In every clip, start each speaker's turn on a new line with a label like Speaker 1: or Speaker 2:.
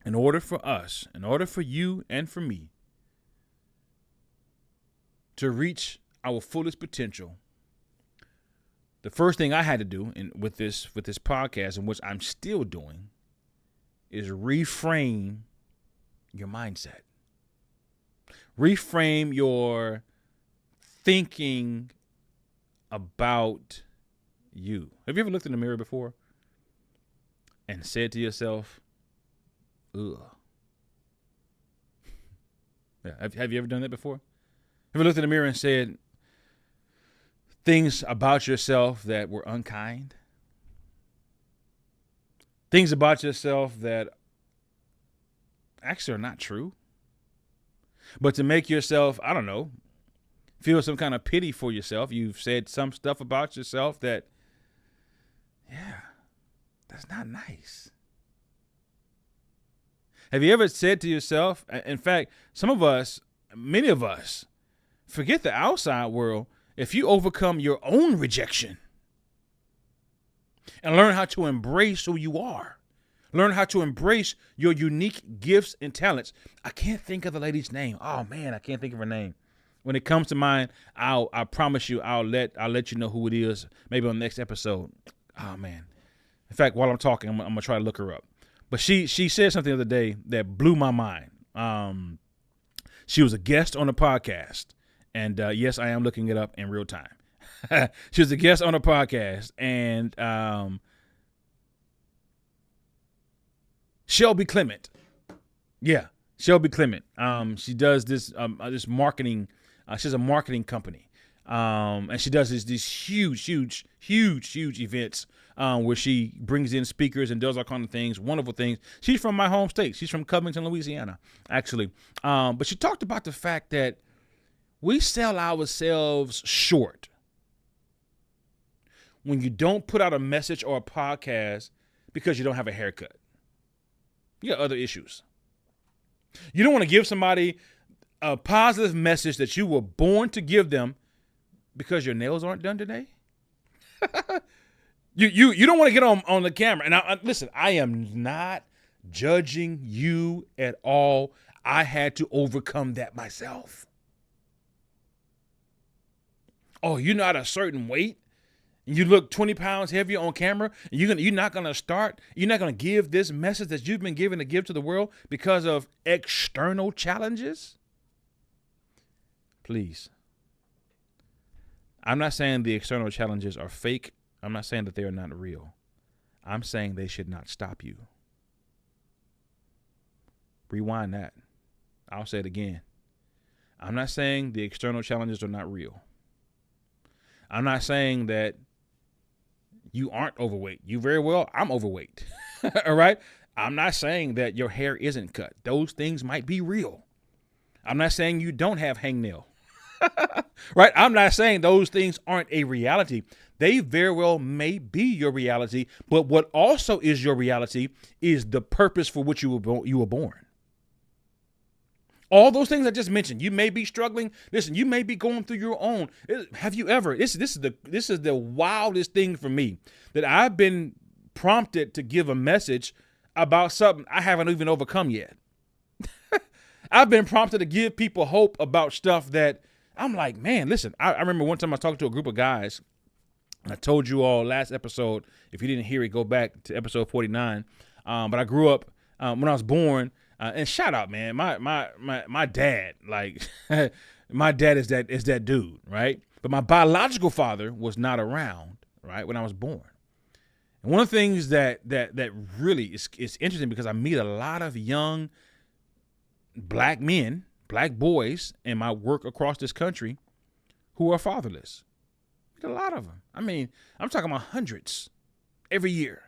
Speaker 1: in order for you and for me to reach our fullest potential, the first thing I had to do with this podcast, and which I'm still doing, is reframe your mindset. Reframe your thinking about you. Have you ever looked in the mirror before and said to yourself, ugh? Yeah, have you ever done that before? Have you looked in the mirror and said things about yourself that were unkind? Things about yourself that actually are not true? But to make yourself, I don't know, feel some kind of pity for yourself, you've said some stuff about yourself that, yeah, that's not nice. Have you ever said to yourself, in fact, many of us, forget the outside world, if you overcome your own rejection and learn how to embrace who you are, learn how to embrace your unique gifts and talents. I can't think of the lady's name. Oh man, I can't think of her name. When it comes to mind, I promise you, I'll let you know who it is. Maybe on the next episode. Oh man. In fact, while I'm talking, I'm gonna try to look her up. But she said something the other day that blew my mind. She was a guest on a podcast, and yes, I am looking it up in real time. She was a guest on a podcast, and Shelby Clement. Yeah, Shelby Clement. She does this marketing. She has a marketing company, and she does these huge events where she brings in speakers and does all kinds of things, wonderful things. She's from my home state. She's from Covington, Louisiana, actually. But she talked about the fact that we sell ourselves short when you don't put out a message or a podcast because you don't have a haircut. You got other issues. You don't want to give somebody a positive message that you were born to give them because your nails aren't done today. You don't want to get on the camera. And listen, I am not judging you at all. I had to overcome that myself. Oh, you're not a certain weight? You look 20 pounds heavier on camera, and you're not going to give this message that you've been given to give to the world because of external challenges? Please. I'm not saying the external challenges are fake. I'm not saying that they are not real. I'm saying they should not stop you. Rewind that. I'll say it again. I'm not saying the external challenges are not real. I'm not saying that you aren't overweight. You very well, I'm overweight. All right? I'm not saying that your hair isn't cut. Those things might be real. I'm not saying you don't have hangnail. Right? I'm not saying those things aren't a reality. They very well may be your reality, but what also is your reality is the purpose for which you were born. All those things I just mentioned, you may be struggling. Listen, you may be going through your own. Have you ever? This is the wildest thing for me, that I've been prompted to give a message about something I haven't even overcome yet. I've been prompted to give people hope about stuff that I'm like, man, listen. I remember one time I talked to a group of guys. And I told you all last episode. If you didn't hear it, go back to episode 49. But I grew up when I was born. And shout out, man, my dad, like my dad is that dude, right? But my biological father was not around, right, when I was born. And one of the things that really is interesting, because I meet a lot of young black men, black boys in my work across this country who are fatherless. A lot of them. I mean, I'm talking about hundreds every year,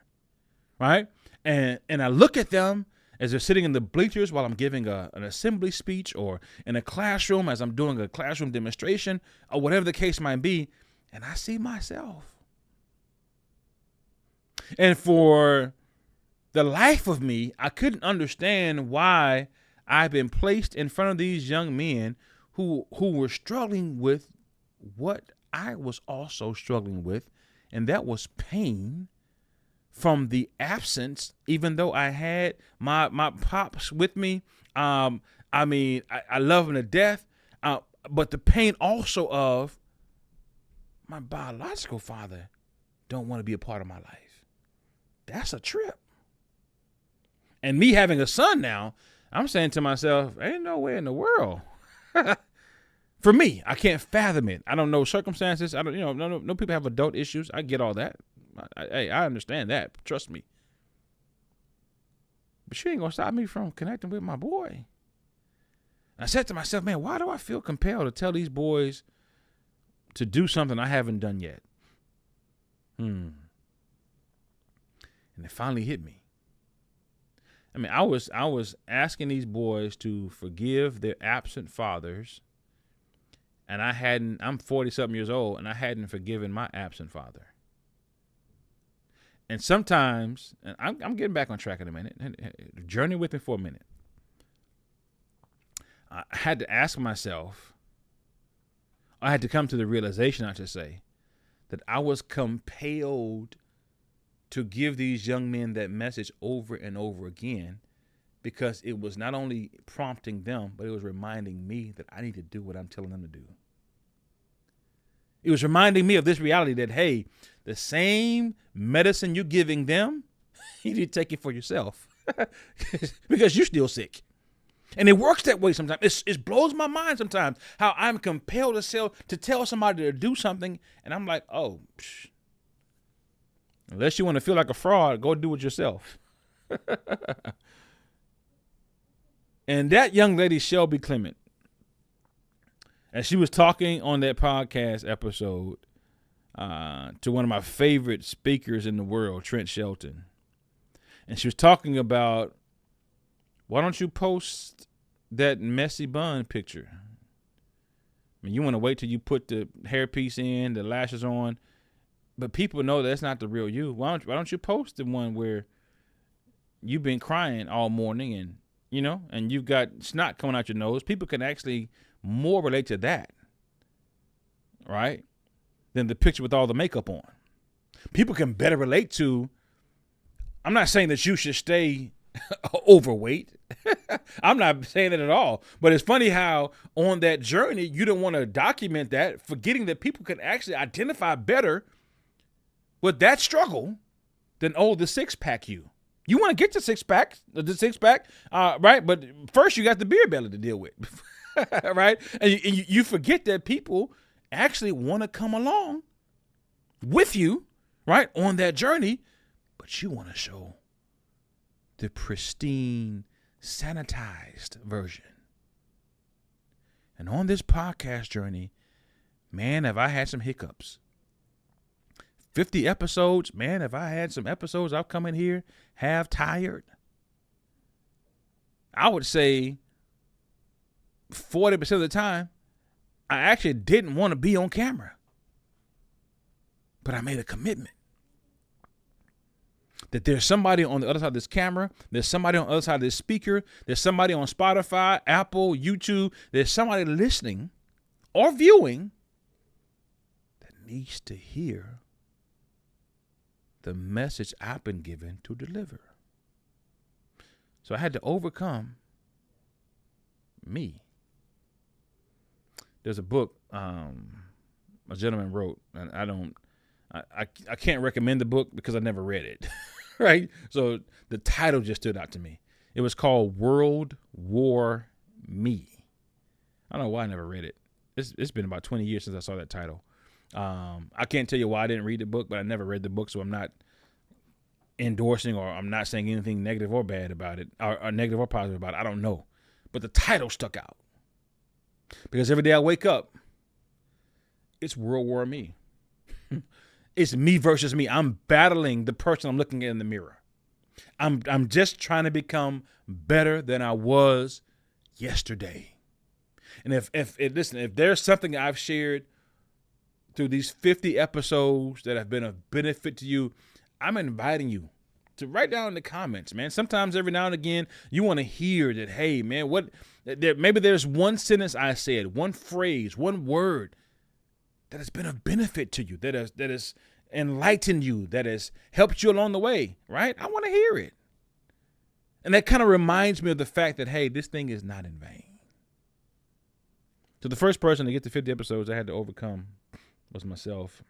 Speaker 1: right? And I look at them as they're sitting in the bleachers while I'm giving an assembly speech, or in a classroom as I'm doing a classroom demonstration, or whatever the case might be, and I see myself. And for the life of me, I couldn't understand why I've been placed in front of these young men who were struggling with what I was also struggling with, and that was pain from the absence, even though I had my pops with me. I love him to death. But the pain also of my biological father don't want to be a part of my life. That's a trip. And me having a son now, I'm saying to myself, ain't no way in the world. For me, I can't fathom it. I don't know circumstances. I don't, no people have adult issues. I get all that. I understand that. Trust me. But she ain't gonna stop me from connecting with my boy. I said to myself, man, why do I feel compelled to tell these boys to do something I haven't done yet? And it finally hit me. I mean, I was asking these boys to forgive their absent fathers, and I'm 40-something years old, and I hadn't forgiven my absent father. And sometimes, and I'm getting back on track in a minute. Journey with me for a minute. I had to ask myself, I had to come to the realization, I should say, that I was compelled to give these young men that message over and over again, because it was not only prompting them, but it was reminding me that I need to do what I'm telling them to do. It was reminding me of this reality that, hey, the same medicine you're giving them, you need to take it for yourself because you're still sick. And it works that way sometimes. It blows my mind sometimes how I'm compelled to tell somebody to do something, and I'm like, oh, unless you want to feel like a fraud, go do it yourself. And that young lady, Shelby Clement, and she was talking on that podcast episode to one of my favorite speakers in the world, Trent Shelton. And she was talking about, why don't you post that messy bun picture? I mean, you want to wait till you put the hairpiece in, the lashes on, but people know that's not the real you. Why don't you post the one where you've been crying all morning and and you've got snot coming out your nose? People can actually more relate to that, right, than the picture with all the makeup on. People can better relate to, I'm not saying that you should stay overweight. I'm not saying that at all. But it's funny how on that journey, you don't want to document that, forgetting that people can actually identify better with that struggle than, the six-pack you. You want to get the six-pack, right? But first you got the beer belly to deal with, right? And you forget that people actually want to come along with you, right, on that journey, but you want to show the pristine, sanitized version. And on this podcast journey, man, have I had some hiccups. 50 episodes, man, have I had some episodes I've come in here, have tired. I would say 40% of the time, I actually didn't want to be on camera. But I made a commitment that there's somebody on the other side of this camera, there's somebody on the other side of this speaker, there's somebody on Spotify, Apple, YouTube, there's somebody listening or viewing that needs to hear the message I've been given to deliver. So I had to overcome me. There's a book a gentleman wrote, and I can't recommend the book because I never read it, right? So the title just stood out to me. It was called World War Me. I don't know why I never read it. It's been about 20 years since I saw that title. I can't tell you why I didn't read the book, but I never read the book, so I'm not endorsing or I'm not saying anything negative or bad about it, or negative or positive about it. I don't know. But the title stuck out. Because every day I wake up, it's World War Me. It's me versus me. I'm battling the person I'm looking at in the mirror. I'm just trying to become better than I was yesterday. And if there's something I've shared through these 50 episodes that have been of benefit to you, I'm inviting you to write down in the comments, man. Sometimes every now and again, you want to hear that, hey, man, maybe there's one sentence I said, one phrase, one word that has been of benefit to you, that has enlightened you, that has helped you along the way, right? I want to hear it. And that kind of reminds me of the fact that, hey, this thing is not in vain. So the first person to get to 50 episodes I had to overcome was myself.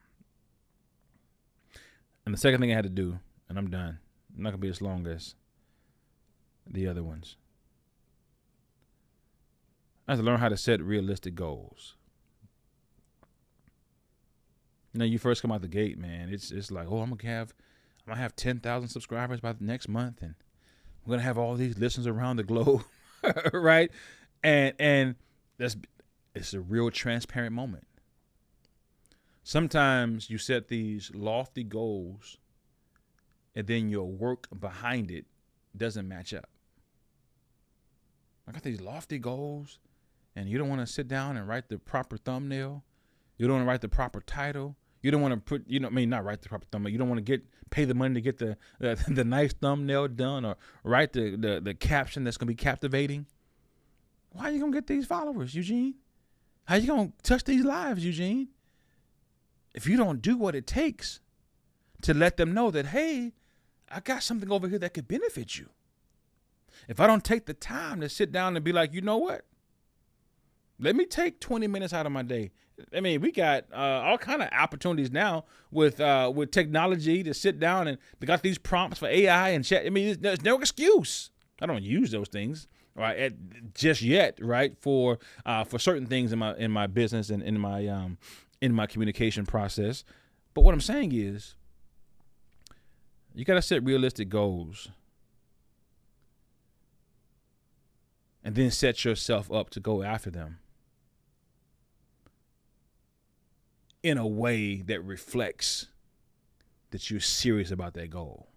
Speaker 1: And the second thing I had to do, and I'm done, I'm not going to be as long as the other ones, I had to learn how to set realistic goals. You know, you first come out the gate, man, it's like, oh, I'm gonna have 10,000 subscribers by the next month, and I'm gonna have all these listeners around the globe, right? And it's a real transparent moment. Sometimes you set these lofty goals, and then your work behind it doesn't match up. I got these lofty goals, and you don't want to sit down and write the proper thumbnail. You don't want to write the proper title. You don't want to put, not write the proper thumbnail. You don't want to pay the money to get the nice thumbnail done, or write the caption that's going to be captivating. Why are you going to get these followers, Eugene? How are you going to touch these lives, Eugene? If you don't do what it takes to let them know that, hey, I got something over here that could benefit you. If I don't take the time to sit down and be like, you know what? Let me take 20 minutes out of my day. I mean, we got all kind of opportunities now with technology to sit down, and they got these prompts for AI and chat. I mean, there's no excuse. I don't use those things, right, just yet, right, for certain things in my business and in my communication process. But what I'm saying is, you got to set realistic goals, and then set yourself up to go after them in a way that reflects that you're serious about that goal.